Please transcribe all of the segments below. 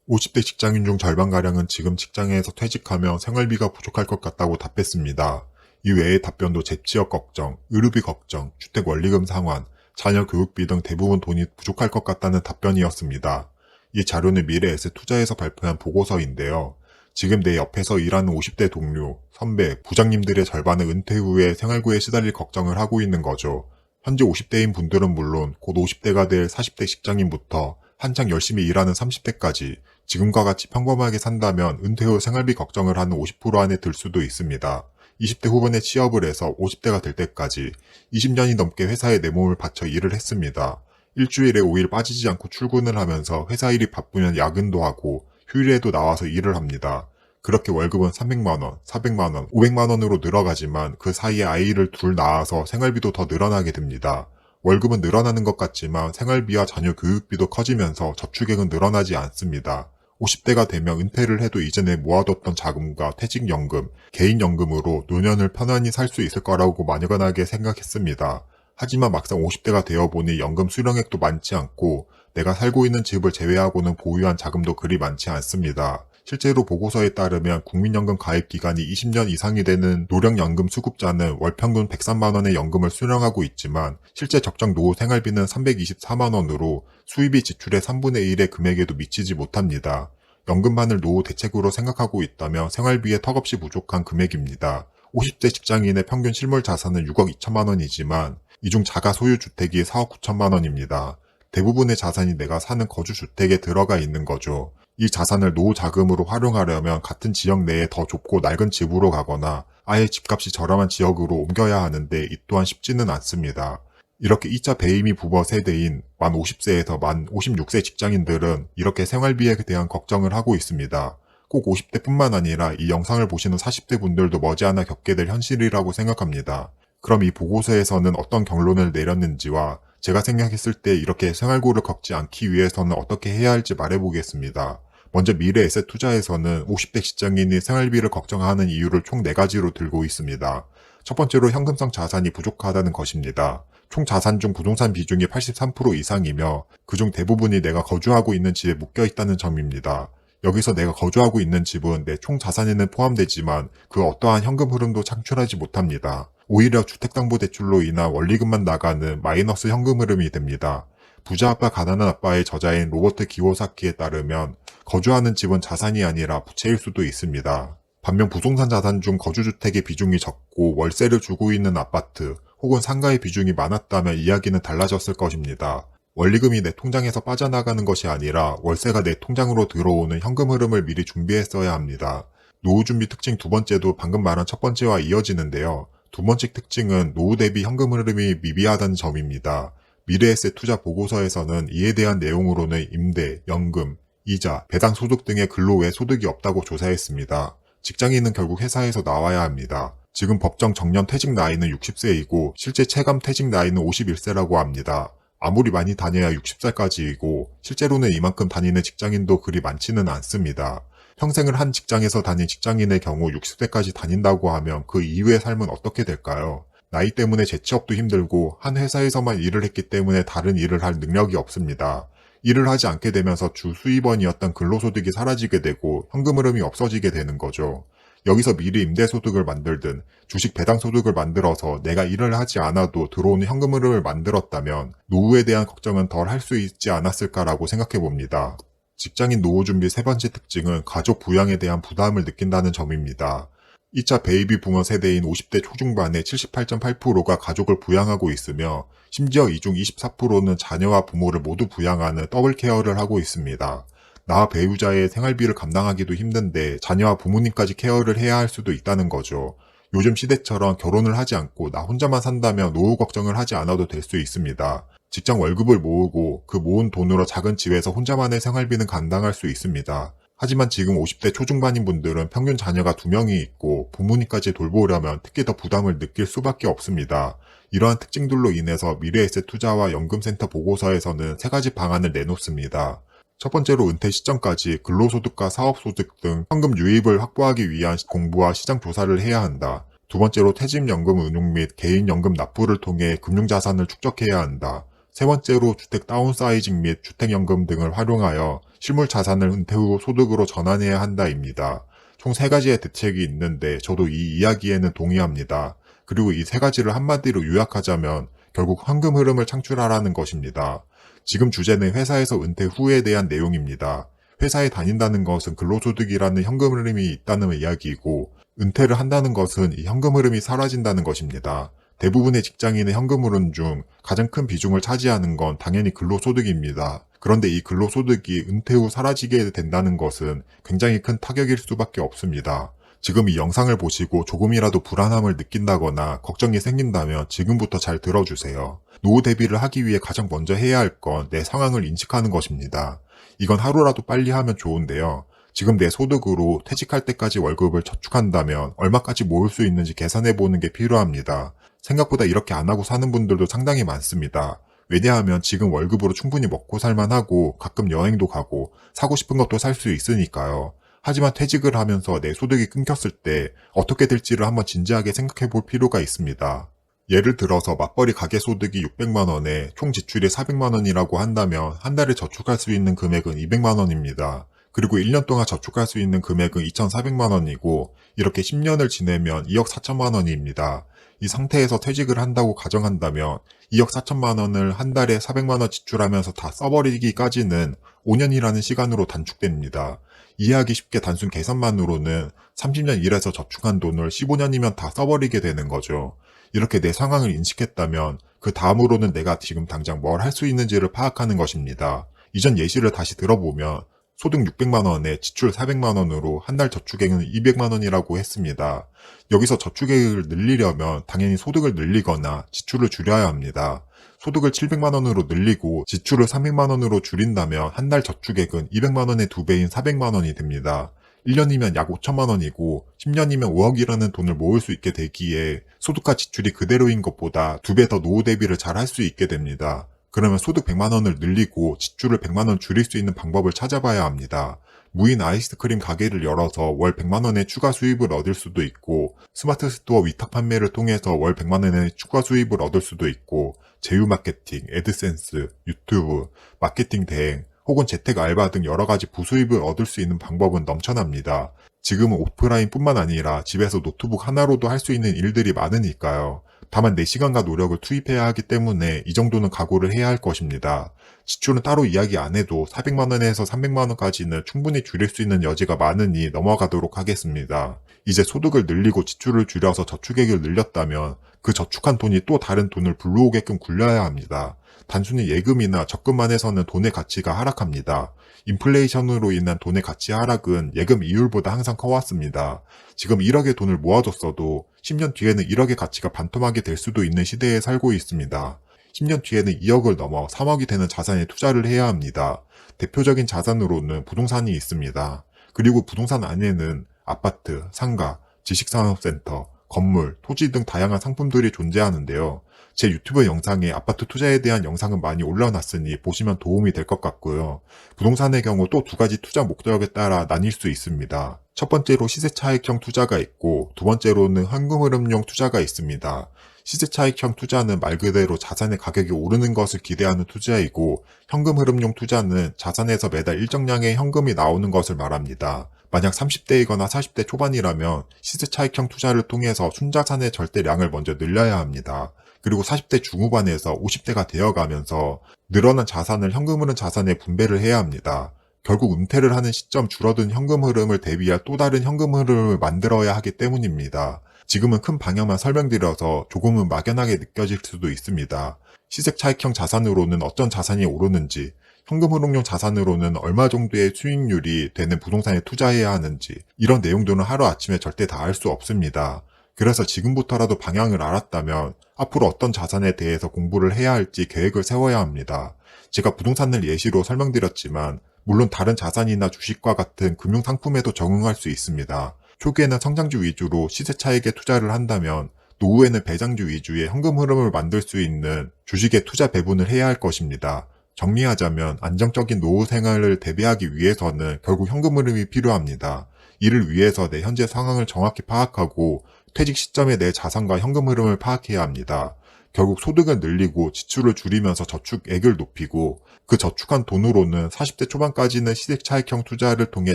50대 직장인 중 절반가량은 지금 직장에서 퇴직하며 생활비가 부족할 것 같다고 답했습니다. 이 외의 답변도 재취업 걱정, 의료비 걱정, 주택 원리금 상환, 자녀 교육비 등 대부분 돈이 부족할 것 같다는 답변이었습니다. 이 자료는 미래에셋 투자에서 발표한 보고서인데요. 지금 내 옆에서 일하는 50대 동료, 선배, 부장님들의 절반은 은퇴 후에 생활고에 시달릴 걱정을 하고 있는 거죠. 현재 50대인 분들은 물론 곧 50대가 될 40대 직장인부터 한창 열심히 일하는 30대까지 지금과 같이 평범하게 산다면 은퇴 후 생활비 걱정을 하는 50% 안에 들 수도 있습니다. 20대 후반에 취업을 해서 50대가 될 때까지 20년이 넘게 회사에 내 몸을 바쳐 일을 했습니다. 일주일에 5일 빠지지 않고 출근을 하면서 회사 일이 바쁘면 야근도 하고 휴일에도 나와서 일을 합니다. 그렇게 월급은 300만원, 400만원, 500만원으로 늘어가지만 그 사이에 아이를 둘 낳아서 생활비도 더 늘어나게 됩니다. 월급은 늘어나는 것 같지만 생활비와 자녀 교육비도 커지면서 저축액은 늘어나지 않습니다. 50대가 되면 은퇴를 해도 이전에 모아뒀던 자금과 퇴직연금, 개인연금으로 노년을 편안히 살 수 있을 거라고 막연하게 생각했습니다. 하지만 막상 50대가 되어보니 연금 수령액도 많지 않고 내가 살고 있는 집을 제외하고는 보유한 자금도 그리 많지 않습니다. 실제로 보고서에 따르면 국민연금 가입 기간이 20년 이상이 되는 노령연금 수급자는 월 평균 103만 원의 연금을 수령하고 있지만 실제 적정 노후 생활비는 324만 원으로 수입이 지출의 3분의 1의 금액에도 미치지 못합니다. 연금만을 노후 대책으로 생각하고 있다면 생활비에 턱없이 부족한 금액입니다. 50대 직장인의 평균 실물 자산은 6억 2천만 원이지만 이 중 자가 소유 주택이 4억 9천만 원입니다. 대부분의 자산이 내가 사는 거주주택에 들어가 있는 거죠. 이 자산을 노후 자금으로 활용하려면 같은 지역 내에 더 좁고 낡은 집으로 가거나 아예 집값이 저렴한 지역으로 옮겨야 하는데 이 또한 쉽지는 않습니다. 이렇게 2차 베이비 부머 세대인 만 50세에서 만 56세 직장인들은 이렇게 생활비에 대한 걱정을 하고 있습니다. 꼭 50대뿐만 아니라 이 영상을 보시는 40대 분들도 머지않아 겪게 될 현실이라고 생각합니다. 그럼 이 보고서에서는 어떤 결론을 내렸는지와 제가 생각했을 때 이렇게 생활고를 겪지 않기 위해서는 어떻게 해야 할지 말해보겠습니다. 먼저 미래에셋 투자에서는 50대 직장인이 생활비를 걱정하는 이유를 총 4가지로 들고 있습니다. 첫 번째로 현금성 자산이 부족하다는 것입니다. 총 자산 중 부동산 비중이 83% 이상이며 그중 대부분이 내가 거주하고 있는 집에 묶여 있다는 점입니다. 여기서 내가 거주하고 있는 집은 내 총 자산에는 포함되지만 그 어떠한 현금 흐름도 창출하지 못합니다. 오히려 주택담보대출로 인한 원리금만 나가는 마이너스 현금 흐름이 됩니다. 부자 아빠 가난한 아빠의 저자인 로버트 기요사키에 따르면 거주하는 집은 자산이 아니라 부채일 수도 있습니다. 반면 부동산 자산 중 거주주택의 비중이 적고 월세를 주고 있는 아파트 혹은 상가의 비중이 많았다면 이야기는 달라졌을 것입니다. 원리금이 내 통장에서 빠져나가는 것이 아니라 월세가 내 통장으로 들어오는 현금 흐름을 미리 준비했어야 합니다. 노후 준비 특징 두 번째도 방금 말한 첫 번째와 이어지는데요. 두 번째 특징은 노후 대비 현금 흐름이 미비하다는 점입니다. 미래에셋 투자 보고서에서는 이에 대한 내용으로는 임대, 연금, 이자, 배당 소득 등의 근로 외 소득이 없다고 조사했습니다. 직장인은 결국 회사에서 나와야 합니다. 지금 법정 정년 퇴직 나이는 60세이고 실제 체감 퇴직 나이는 51세라고 합니다. 아무리 많이 다녀야 60살까지이고 실제로는 이만큼 다니는 직장인도 그리 많지는 않습니다. 평생을 한 직장에서 다닌 직장인의 경우 60세까지 다닌다고 하면 그 이후의 삶은 어떻게 될까요? 나이 때문에 재취업도 힘들고 한 회사에서만 일을 했기 때문에 다른 일을 할 능력이 없습니다. 일을 하지 않게 되면서 주 수입원이었던 근로소득이 사라지게 되고 현금 흐름이 없어지게 되는 거죠. 여기서 미리 임대소득을 만들든 주식 배당소득을 만들어서 내가 일을 하지 않아도 들어오는 현금 흐름을 만들었다면 노후에 대한 걱정은 덜 할 수 있지 않았을까라고 생각해 봅니다. 직장인 노후 준비 세 번째 특징은 가족 부양에 대한 부담을 느낀다는 점입니다. 2차 베이비 부머 세대인 50대 초중반의 78.8%가 가족을 부양하고 있으며 심지어 이 중 24%는 자녀와 부모를 모두 부양하는 더블 케어를 하고 있습니다. 나와 배우자의 생활비를 감당하기도 힘든데 자녀와 부모님까지 케어를 해야 할 수도 있다는 거죠. 요즘 시대처럼 결혼을 하지 않고 나 혼자만 산다면 노후 걱정을 하지 않아도 될 수 있습니다. 직장 월급을 모으고 그 모은 돈으로 작은 집에서 혼자만의 생활비는 감당할 수 있습니다. 하지만 지금 50대 초중반인 분들은 평균 자녀가 2명이 있고 부모님까지 돌보려면 특히 더 부담을 느낄 수밖에 없습니다. 이러한 특징들로 인해서 미래에셋 투자와 연금센터 보고서에서는 3가지 방안을 내놓습니다. 첫 번째로 은퇴 시점까지 근로소득과 사업소득 등 현금 유입을 확보하기 위한 공부와 시장 조사를 해야 한다. 두 번째로 퇴직연금 운용 및 개인연금 납부를 통해 금융자산을 축적해야 한다. 세 번째로 주택 다운사이징 및 주택연금 등을 활용하여 실물 자산을 은퇴 후 소득으로 전환해야 한다입니다. 총 세 가지의 대책이 있는데 저도 이 이야기에는 동의합니다. 그리고 이 세 가지를 한마디로 요약하자면 결국 현금 흐름을 창출하라는 것입니다. 지금 주제는 회사에서 은퇴 후에 대한 내용입니다. 회사에 다닌다는 것은 근로소득이라는 현금 흐름이 있다는 이야기이고 은퇴를 한다는 것은 이 현금 흐름이 사라진다는 것입니다. 대부분의 직장인의 현금 흐름 중 가장 큰 비중을 차지하는 건 당연히 근로소득입니다. 그런데 이 근로소득이 은퇴 후 사라지게 된다는 것은 굉장히 큰 타격일 수밖에 없습니다. 지금 이 영상을 보시고 조금이라도 불안함을 느낀다거나 걱정이 생긴다면 지금부터 잘 들어주세요. 노후 대비를 하기 위해 가장 먼저 해야 할 건 내 상황을 인식하는 것입니다. 이건 하루라도 빨리 하면 좋은데요. 지금 내 소득으로 퇴직할 때까지 월급을 저축한다면 얼마까지 모을 수 있는지 계산해 보는 게 필요합니다. 생각보다 이렇게 안 하고 사는 분들도 상당히 많습니다. 왜냐하면 지금 월급으로 충분히 먹고 살만하고 가끔 여행도 가고 사고 싶은 것도 살 수 있으니까요. 하지만 퇴직을 하면서 내 소득이 끊겼을 때 어떻게 될지를 한번 진지하게 생각해 볼 필요가 있습니다. 예를 들어서 맞벌이 가계 소득이 600만 원에 총 지출이 400만 원이라고 한다면 한 달에 저축할 수 있는 금액은 200만 원입니다. 그리고 1년 동안 저축할 수 있는 금액은 2,400만 원이고 이렇게 10년을 지내면 2억 4천만 원입니다. 이 상태에서 퇴직을 한다고 가정한다면 2억 4천만 원을 한 달에 400만 원 지출하면서 다 써버리기까지는 5년이라는 시간으로 단축됩니다. 이해하기 쉽게 단순 계산만으로는 30년 일해서 저축한 돈을 15년이면 다 써버리게 되는 거죠. 이렇게 내 상황을 인식했다면 그 다음으로는 내가 지금 당장 뭘 할 수 있는지를 파악하는 것입니다. 이전 예시를 다시 들어보면 소득 600만 원에 지출 400만 원으로 한 달 저축액은 200만 원이라고 했습니다. 여기서 저축액을 늘리려면 당연히 소득을 늘리거나 지출을 줄여야 합니다. 소득을 700만 원으로 늘리고 지출을 300만 원으로 줄인다면 한 달 저축액은 200만 원의 2배인 400만 원이 됩니다. 1년이면 약 5천만 원이고 10년이면 5억이라는 돈을 모을 수 있게 되기에 소득과 지출이 그대로인 것보다 2배 더 노후 대비를 잘 할 수 있게 됩니다. 그러면 소득 100만 원을 늘리고 지출을 100만 원 줄일 수 있는 방법을 찾아봐야 합니다. 무인 아이스크림 가게를 열어서 월 100만 원의 추가 수입을 얻을 수도 있고 스마트 스토어 위탁 판매를 통해서 월 100만 원의 추가 수입을 얻을 수도 있고 제휴 마케팅, 애드센스, 유튜브, 마케팅 대행, 혹은 재택 알바 등 여러 가지 부수입을 얻을 수 있는 방법은 넘쳐납니다. 지금은 오프라인뿐만 아니라 집에서 노트북 하나로도 할 수 있는 일들이 많으니까요. 다만 내 시간과 노력을 투입해야 하기 때문에 이 정도는 각오를 해야 할 것입니다. 지출은 따로 이야기 안 해도 400만 원에서 300만 원까지는 충분히 줄일 수 있는 여지가 많으니 넘어가도록 하겠습니다. 이제 소득을 늘리고 지출을 줄여서 저축액을 늘렸다면 그 저축한 돈이 또 다른 돈을 불러오게끔 굴려야 합니다. 단순히 예금이나 적금만 해서는 돈의 가치가 하락합니다. 인플레이션으로 인한 돈의 가치 하락은 예금 이율보다 항상 커왔습니다. 지금 1억의 돈을 모아뒀어도 10년 뒤에는 1억의 가치가 반토막이 될 수도 있는 시대에 살고 있습니다. 10년 뒤에는 2억을 넘어 3억이 되는 자산에 투자를 해야 합니다. 대표적인 자산으로는 부동산이 있습니다. 그리고 부동산 안에는 아파트, 상가, 지식산업센터, 건물, 토지 등 다양한 상품들이 존재하는데요. 제 유튜브 영상에 아파트 투자에 대한 영상은 많이 올려놨으니 보시면 도움이 될 것 같고요. 부동산의 경우 또 두 가지 투자 목적에 따라 나뉠 수 있습니다. 첫 번째로 시세차익형 투자가 있고 두 번째로는 현금흐름용 투자가 있습니다. 시세차익형 투자는 말 그대로 자산의 가격이 오르는 것을 기대하는 투자이고 현금흐름용 투자는 자산에서 매달 일정량의 현금이 나오는 것을 말합니다. 만약 30대이거나 40대 초반이라면 시세차익형 투자를 통해서 순자산의 절대량을 먼저 늘려야 합니다. 그리고 40대 중후반에서 50대가 되어가면서 늘어난 자산을 현금흐름 자산에 분배를 해야 합니다. 결국 은퇴를 하는 시점 줄어든 현금 흐름을 대비할 또 다른 현금 흐름을 만들어야 하기 때문입니다. 지금은 큰 방향만 설명드려서 조금은 막연하게 느껴질 수도 있습니다. 시세차익형 자산으로는 어떤 자산이 오르는지, 현금 흐름용 자산으로는 얼마 정도의 수익률이 되는 부동산에 투자해야 하는지 이런 내용들은 하루아침에 절대 다 알 수 없습니다. 그래서 지금부터라도 방향을 알았다면 앞으로 어떤 자산에 대해서 공부를 해야 할지 계획을 세워야 합니다. 제가 부동산을 예시로 설명드렸지만 물론 다른 자산이나 주식과 같은 금융상품에도 적응할 수 있습니다. 초기에는 성장주 위주로 시세 차익에 투자를 한다면 노후에는 배당주 위주의 현금 흐름을 만들 수 있는 주식에 투자 배분을 해야 할 것입니다. 정리하자면 안정적인 노후 생활을 대비하기 위해서는 결국 현금 흐름이 필요합니다. 이를 위해서 내 현재 상황을 정확히 파악하고 퇴직 시점에 내 자산과 현금 흐름을 파악해야 합니다. 결국 소득을 늘리고 지출을 줄이면서 저축액을 높이고 그 저축한 돈으로는 40대 초반까지는 시세 차익형 투자를 통해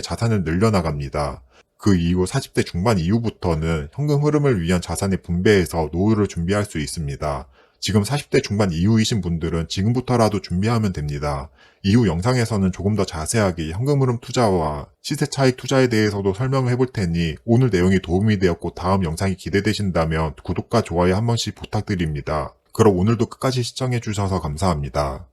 자산을 늘려나갑니다. 그 이후 40대 중반 이후부터는 현금 흐름을 위한 자산의 분배해서 노후를 준비할 수 있습니다. 지금 40대 중반 이후이신 분들은 지금부터라도 준비하면 됩니다. 이후 영상에서는 조금 더 자세하게 현금 흐름 투자와 시세 차익 투자에 대해서도 설명을 해볼 테니 오늘 내용이 도움이 되었고 다음 영상이 기대되신다면 구독과 좋아요 한 번씩 부탁드립니다. 그럼 오늘도 끝까지 시청해주셔서 감사합니다.